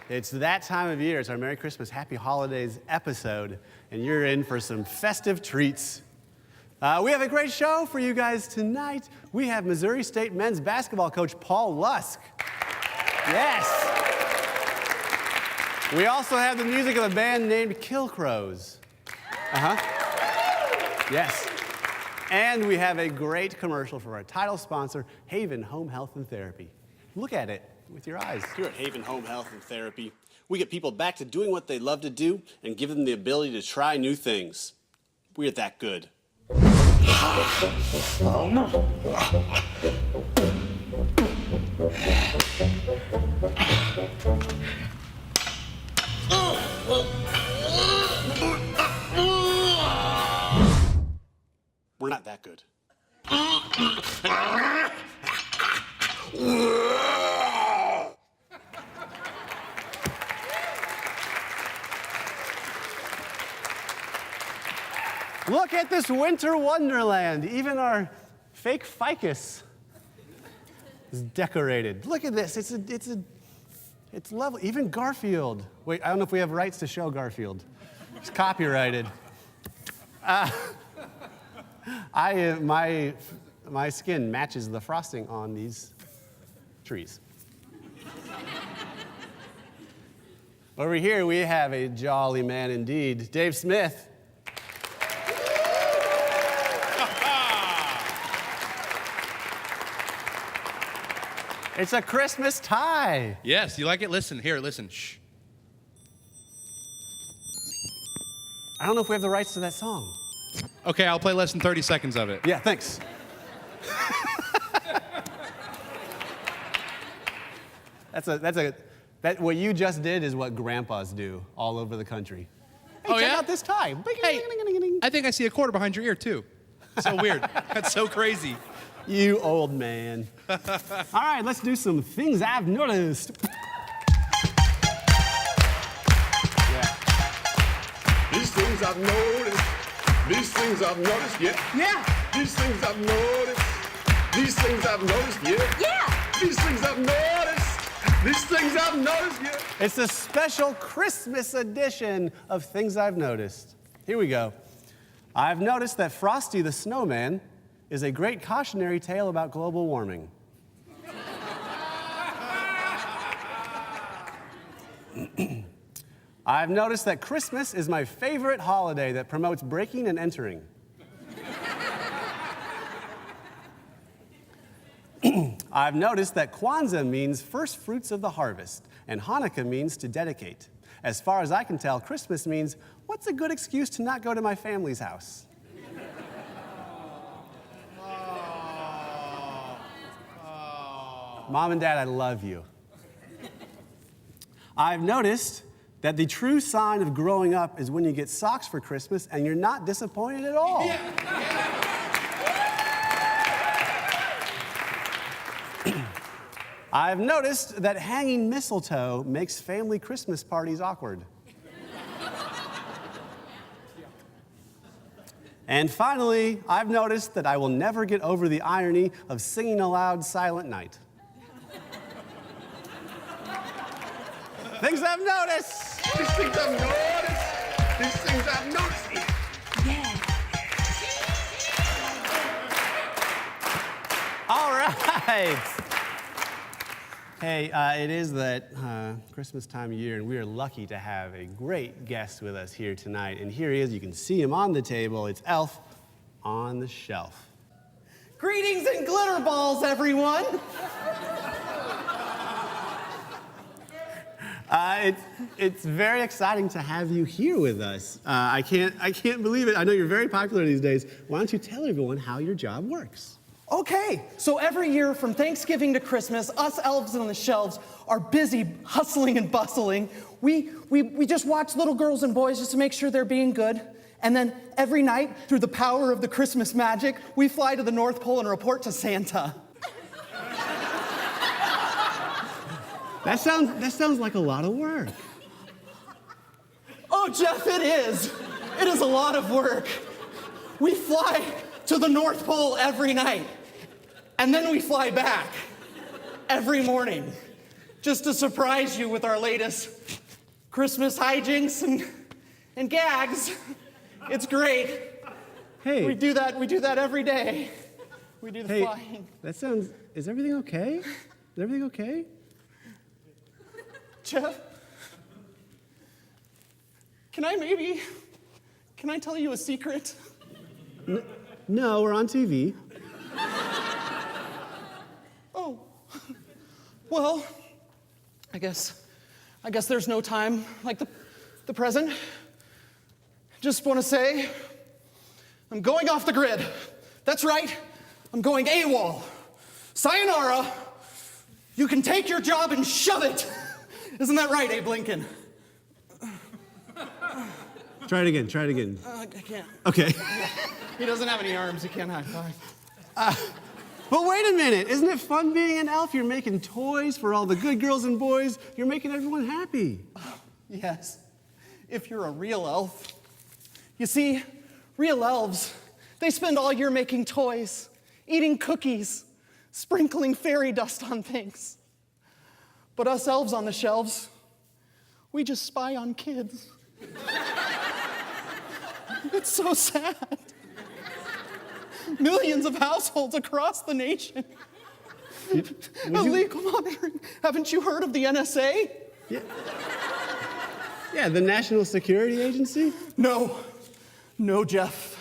It's that time of year. It's our Merry Christmas, Happy Holidays episode, and you're in for some festive treats. We have a great show for you guys tonight. We have Missouri State men's basketball coach Paul Lusk. Yes. We also have the music of a band named Kill Crows. Yes. And we have a great commercial for our title sponsor, Haven Home Health and Therapy. Look at it with your eyes. Here at Haven Home Health and Therapy, we get people back to doing what they love to do and give them the ability to try new things. We're that good. We're not that good. Look at this winter wonderland. Even our fake ficus is decorated. Look at this. It's lovely. Even Garfield. Wait, I don't know if we have rights to show Garfield. It's copyrighted. My skin matches the frosting on these trees. Over here we have a jolly man indeed, Dave Smith. It's a Christmas tie. Yes, you like it? Listen, here, listen. Shh. I don't know if we have the rights to that song. Okay, I'll play less than 30 seconds of it. Yeah, thanks. What you just did is what grandpas do all over the country. Hey, check out this tie. Hey, I think I see a quarter behind your ear, too. So weird. That's so crazy. You old man. All right, let's do some things I've noticed. Yeah. These things I've noticed. These things I've noticed, yeah. Yeah. These things I've noticed. These things I've noticed, yeah. Yeah. These things I've noticed. These things I've noticed, yeah. It's a special Christmas edition of Things I've Noticed. Here we go. I've noticed that Frosty the Snowman is a great cautionary tale about global warming. I've noticed that Christmas is my favorite holiday that promotes breaking and entering. I've noticed that Kwanzaa means first fruits of the harvest, and Hanukkah means to dedicate. As far as I can tell, Christmas means, what's a good excuse to not go to my family's house? Mom and Dad, I love you. I've noticed that the true sign of growing up is when you get socks for Christmas and you're not disappointed at all. I've noticed that hanging mistletoe makes family Christmas parties awkward. And finally, I've noticed that I will never get over the irony of singing aloud Silent Night. Things I've noticed. These things I've noticed. These things I've noticed, yeah. All right. Hey, it is that Christmas time of year, and we are lucky to have a great guest with us here tonight. And here he is. You can see him on the table. It's Elf on the Shelf. Greetings and glitter balls, everyone. It's very exciting to have you here with us. I can't believe it. I know you're very popular these days. Why don't you tell everyone how your job works? Okay, so every year from Thanksgiving to Christmas, us elves on the shelves are busy hustling and bustling. We just watch little girls and boys just to make sure they're being good. And then every night, through the power of the Christmas magic, we fly to the North Pole and report to Santa. That sounds like a lot of work. Oh, Jeff, it is. It is a lot of work. We fly to the North Pole every night, and then we fly back every morning. just to surprise you with our latest Christmas hijinks and gags. It's great. Hey. We do that every day. We do the flying. That sounds, is everything okay? Is everything okay? Jeff, can I tell you a secret? No, we're on TV. Oh, well, I guess there's no time like the present. Just want to say, I'm going off the grid. That's right, I'm going AWOL. Sayonara, you can take your job and shove it. Isn't that right, Abe Lincoln? Try it again. I can't. Okay. He doesn't have any arms, he can't high five. But wait a minute, isn't it fun being an elf? You're making toys for all the good girls and boys. You're making everyone happy. Yes, if you're a real elf. You see, real elves, they spend all year making toys, eating cookies, sprinkling fairy dust on things. But us elves on the shelves, we just spy on kids. It's so sad. Millions of households across the nation. Illegal monitoring. Haven't you heard of the NSA? Yeah, the National Security Agency? No, Jeff.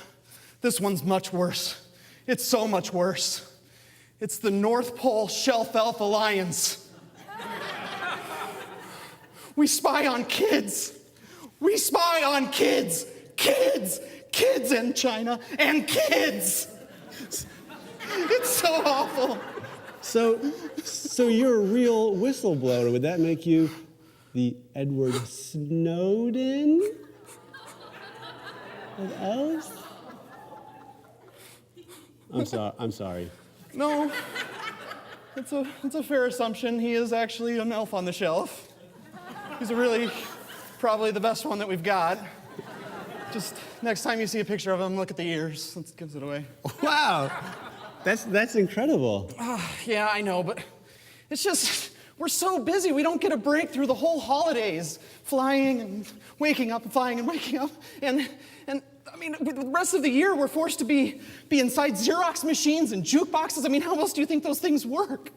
This one's much worse. It's so much worse. It's the North Pole Shelf Elf Alliance. We spy on kids. We spy on kids. Kids in China, and kids. It's so awful. So you're a real whistleblower. Would that make you the Edward Snowden of elves? I'm sorry. No, it's a fair assumption. He is actually an elf on the shelf. He's probably the best one that we've got. Just next time you see a picture of him, look at the ears. That gives it away. Wow, that's incredible. Yeah, I know, but it's just, we're so busy. We don't get a break through the whole holidays. Flying and waking up and flying and waking up. And I mean, with the rest of the year, we're forced to be inside Xerox machines and jukeboxes. I mean, how else do you think those things work?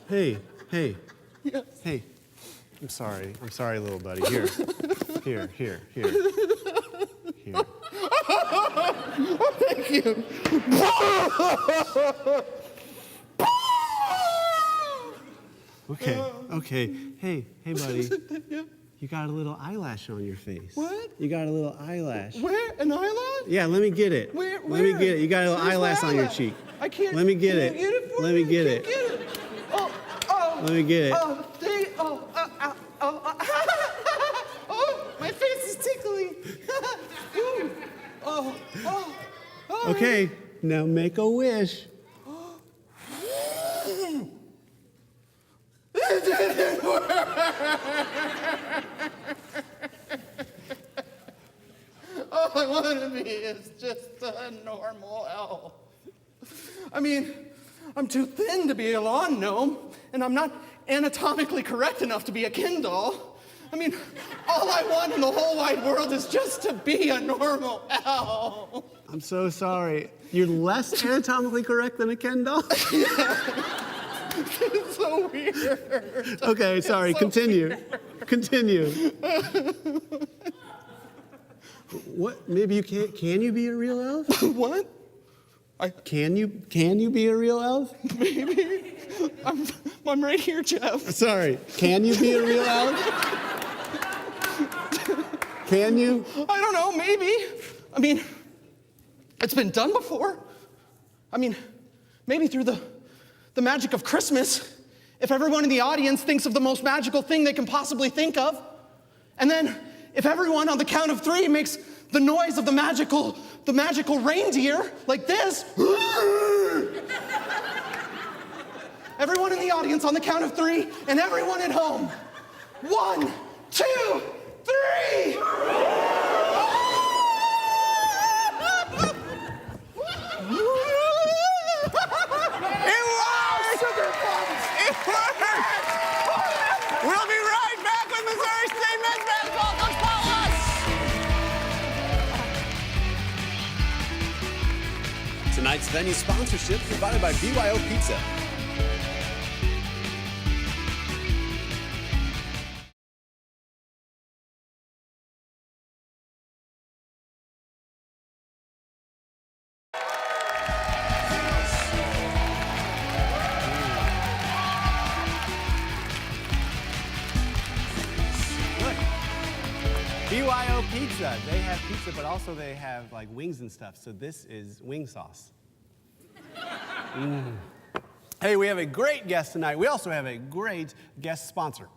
Hey. Yes. Hey. I'm sorry, little buddy. Here. Thank you. Okay. Hey, buddy. You got a little eyelash on your face. What? You got a little eyelash. Where? An eyelash? Yeah, let me get it. Where? Let me get it. You got a little Where's eyelash my on your eyelash? cheek. I can't. Let me get it. Can you get it for Let me? me get I it. can't get it. Oh. Let me get it. Oh, my face is tickly. Ooh. Oh. Okay, now make a wish. It didn't work. All I want to be is just a normal elf. I mean, I'm too thin to be a lawn gnome, and I'm not anatomically correct enough to be a Ken doll. I mean, all I want in the whole wide world is just to be a normal elf. I'm so sorry. You're less anatomically correct than a Ken doll? It's so weird. Okay, sorry. So Continue. weird. Continue. What? Maybe you can't. Can you be a real elf? What? Can you be a real elf? Maybe. I'm right here, Jeff. Sorry. Can you be a real elf? Can you? I don't know, maybe. I mean, it's been done before. I mean, maybe through the magic of Christmas, if everyone in the audience thinks of the most magical thing they can possibly think of, and then if everyone on the count of 3 makes the noise of the magical reindeer like this. Everyone in the audience on the count of 3, and everyone at home. 1, 2, 3. Tonight's venue sponsorship provided by BYO Pizza. BYO Pizza. They have pizza, but also they have like wings and stuff. So this is wing sauce. Hey, we have a great guest tonight. We also have a great guest sponsor.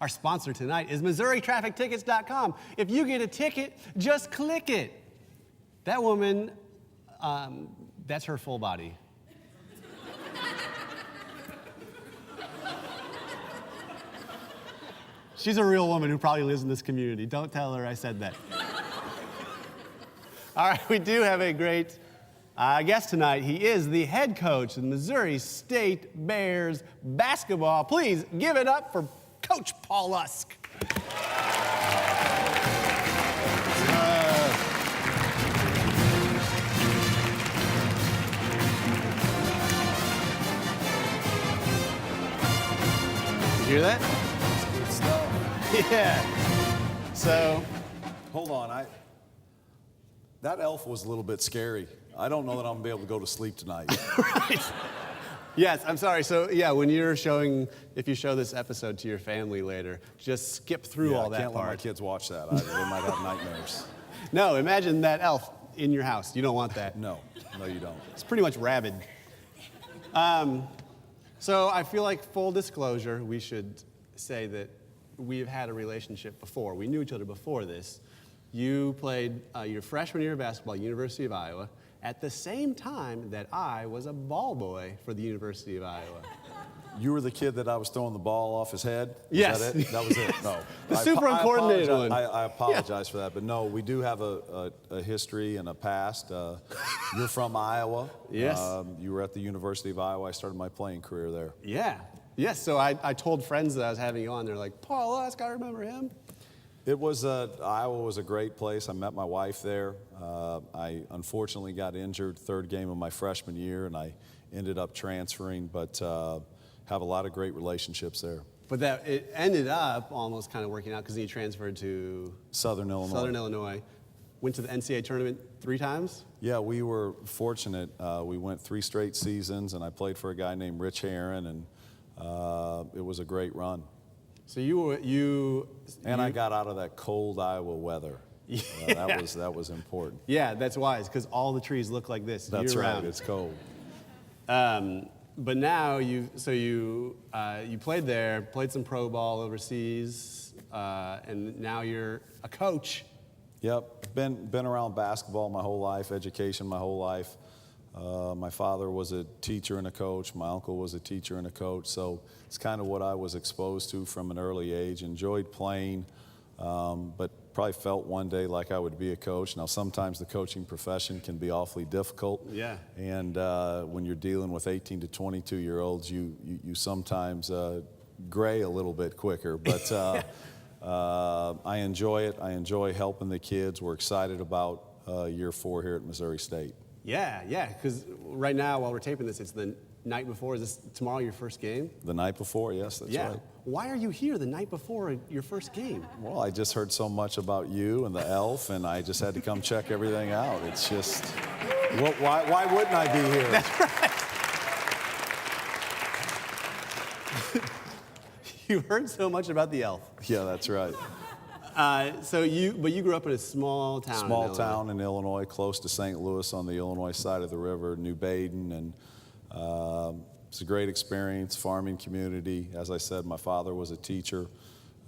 Our sponsor tonight is MissouriTrafficTickets.com. If you get a ticket, just click it. That woman, that's her full body. She's a real woman who probably lives in this community. Don't tell her I said that. All right, we do have a great guest tonight. He is the head coach of the Missouri State Bears basketball. Please give it up for Coach Paul Lusk. You hear that? Yeah. So, hold on. That elf was a little bit scary. I don't know that I'm gonna be able to go to sleep tonight. right. Yes, I'm sorry. So, yeah, when you're showing, if you show this episode to your family later, just skip through all that I can't part. let my kids watch that either. They might have nightmares. No, imagine that elf in your house. You don't want that. No, you don't. It's pretty much rabid. So I feel like full disclosure, we should say that we've had a relationship before. We knew each other before this. You played your freshman year of basketball at University of Iowa at the same time that I was a ball boy for the University of Iowa. You were the kid that I was throwing the ball off his head? Yes. Is that it? That was it? No. The super uncoordinated one. I apologize for that, but no, we do have a history and a past. You're from Iowa. Yes. You were at the University of Iowa. I started my playing career there. Yeah. Yes, so I told friends that I was having you on. They're like, Paul Lusk, I remember him. Iowa was a great place. I met my wife there. I unfortunately got injured third game of my freshman year, and I ended up transferring, but have a lot of great relationships there. But it ended up almost kind of working out because you transferred to Southern Illinois. Went to the NCAA tournament 3 times? Yeah, we were fortunate. We went 3 straight seasons, and I played for a guy named Rich Herron, and it was a great run. So I got out of that cold Iowa weather. Yeah. That was important. Yeah, that's wise because all the trees look like this That's year right. round. It's cold. But now you played there, played some pro ball overseas, and now you're a coach. Yep, been around basketball my whole life, education my whole life. My father was a teacher and a coach. My uncle was a teacher and a coach. So it's kind of what I was exposed to from an early age. Enjoyed playing, but probably felt one day like I would be a coach. Now, sometimes the coaching profession can be awfully difficult. Yeah. And when you're dealing with 18 to 22-year-olds, you sometimes gray a little bit quicker. But I enjoy it. I enjoy helping the kids. We're excited about year 4 here at Missouri State. Yeah, because right now while we're taping this, it's the night before. Is this tomorrow your first game? The night before, yes, that's right. Why are you here the night before your first game? Well, I just heard so much about you and the elf, and I just had to come check everything out. It's just, why wouldn't I be here? That's right. You heard so much about the elf. Yeah, that's right. But you grew up in a small town. Small town in Illinois, close to St. Louis on the Illinois side of the river, New Baden, and it's a great experience, farming community. As I said, my father was a teacher,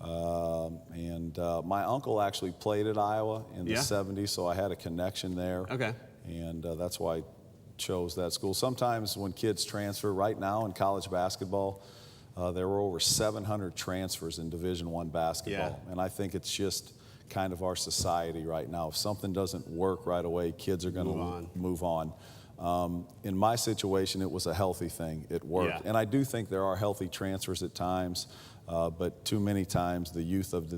and my uncle actually played at Iowa in the 70s, so I had a connection there. Okay. And that's why I chose that school. Sometimes when kids transfer, right now in college basketball, there were over 700 transfers in Division I basketball. Yeah. And I think it's just kind of our society right now. If something doesn't work right away, kids are going to move on. In my situation, it was a healthy thing. It worked. Yeah. And I do think there are healthy transfers at times, but too many times the youth of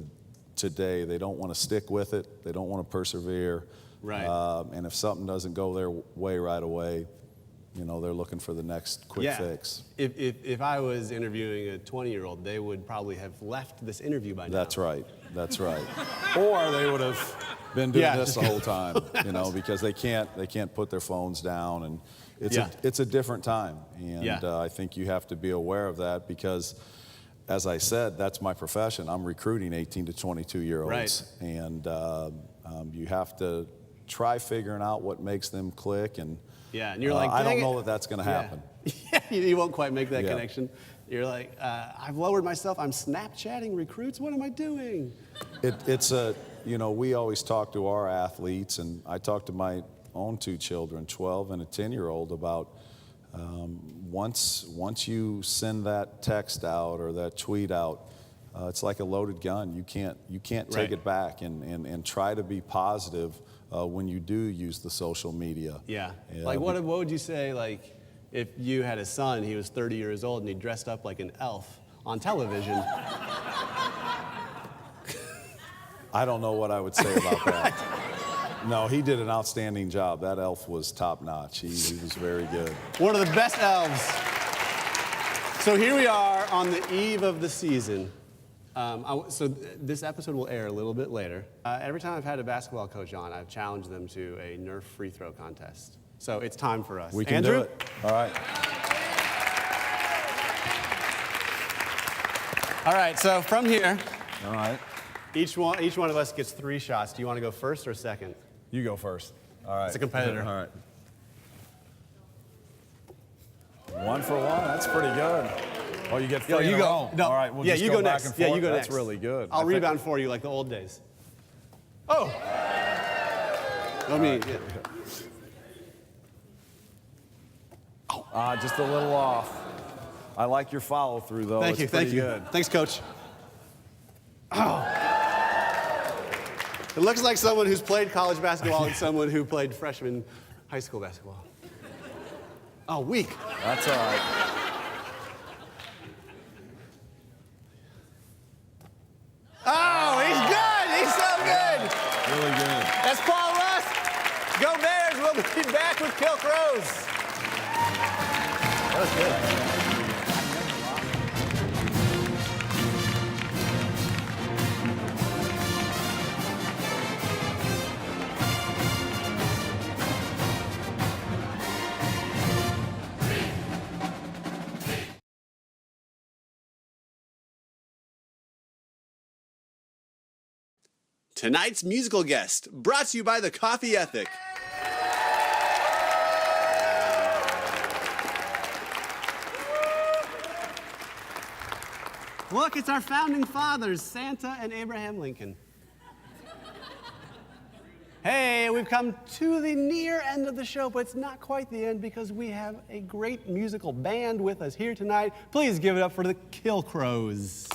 today, they don't want to stick with it. They don't want to persevere. Right. And if something doesn't go their way right away, you know, they're looking for the next quick fix. If I was interviewing a 20-year-old, they would probably have left this interview by now. That's right. That's right. Or they would have been doing this the whole time, you know, because they can't put their phones down, and it's a different time. And I think you have to be aware of that because, as I said, that's my profession. I'm recruiting 18 to 22-year-olds. Right. And you have to try figuring out what makes them click. And and you're like, I don't know that that's going to happen. You won't quite make that connection. You're like, I've lowered myself. I'm Snapchatting recruits. What am I doing? It's you know, we always talk to our athletes, and I talk to my own 2 children, 12 and a 10-year-old, about once you send that text out or that tweet out, it's like a loaded gun. You can't take it back, and try to be positive when you do use the social media. Like what would you say, like, if you had a son, he was 30 years old and he dressed up like an elf on television? I don't know what I would say about that. No, he did an outstanding job. That elf was top notch. He was very good. One of the best elves. So here we are on the eve of the season. So this episode will air a little bit later. Every time I've had a basketball coach on, I've challenged them to a Nerf free throw contest. So it's time for us. We can Andrew? do it. All right. All right, so from here, All right. each one of us gets 3 shots. Do you want to go first or second? You go first. All right. It's a competitor. All right. 1 for 1. That's pretty good. Oh, you get 3 in a row. No. All right. We'll yeah, just you go go back next. and Yeah, forth. you go That's next. really good. I'll rebound for you like the old days. Oh. Let me. Yeah. Just a little off. I like your follow through though. Thank you. It's pretty Thank you. good. Thanks, Coach. Oh. It looks like someone who's played college basketball and someone who played freshman high school basketball. Oh, weak. That's all right. Oh, he's good. He's so good. Really good. That's Paul Lusk. Go Bears. We'll be back with Kill Crows. That was good. Tonight's musical guest, brought to you by the Coffee Ethic. Look, it's our founding fathers, Santa and Abraham Lincoln. Hey, we've come to the near end of the show, but it's not quite the end because we have a great musical band with us here tonight. Please give it up for the Kill Crows.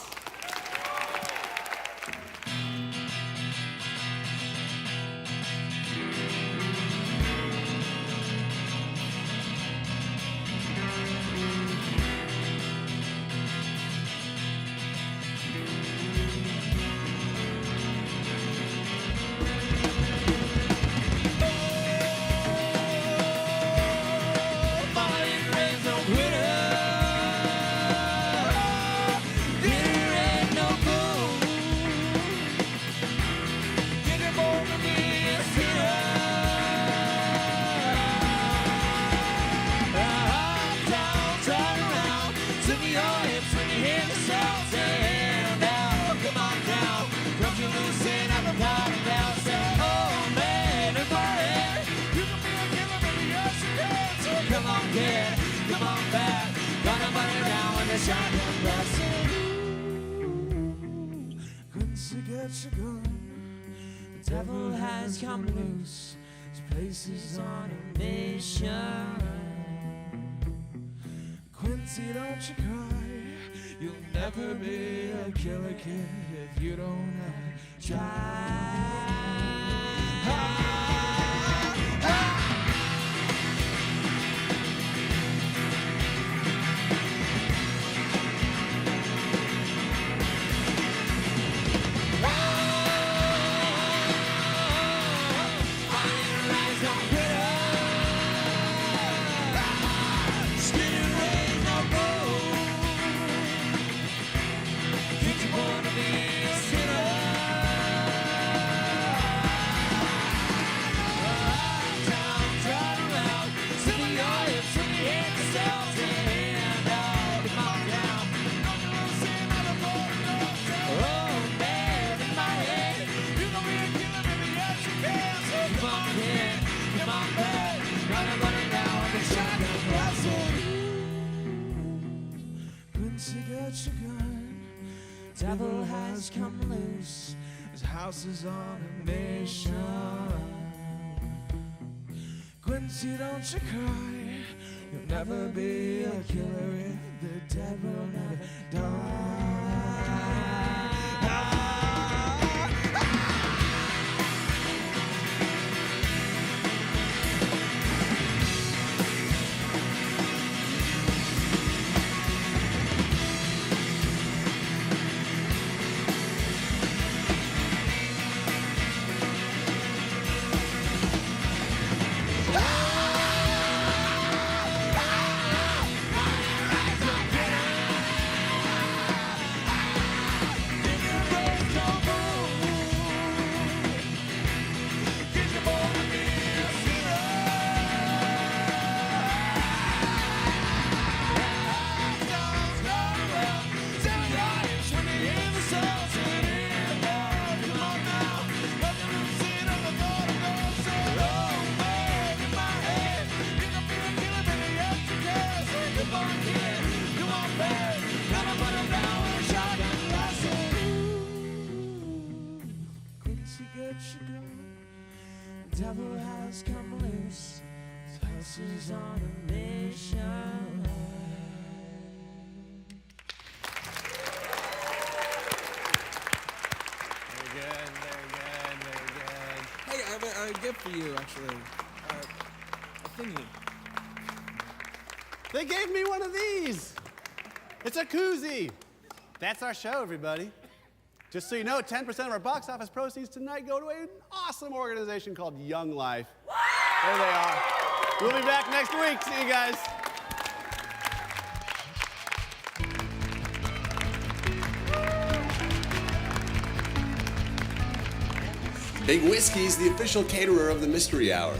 The devil has come loose. This place is on a mission. Quincy, don't you cry. You'll never be a killer kid if you don't try. get your gun. Devil has come loose. His house is on a mission. Quincy, don't you cry. You'll never be a killer if the devil never dies. Devil has come loose. His house is on a mission. Very good, very good, very good. Hey, I have a gift for you, actually. A thingy. They gave me one of these. It's a koozie. That's our show, everybody. Just so you know, 10% of our box office proceeds tonight go to an awesome organization called Young Life. There they are. We'll be back next week. See you guys. Big Whiskey is the official caterer of the Mystery Hour.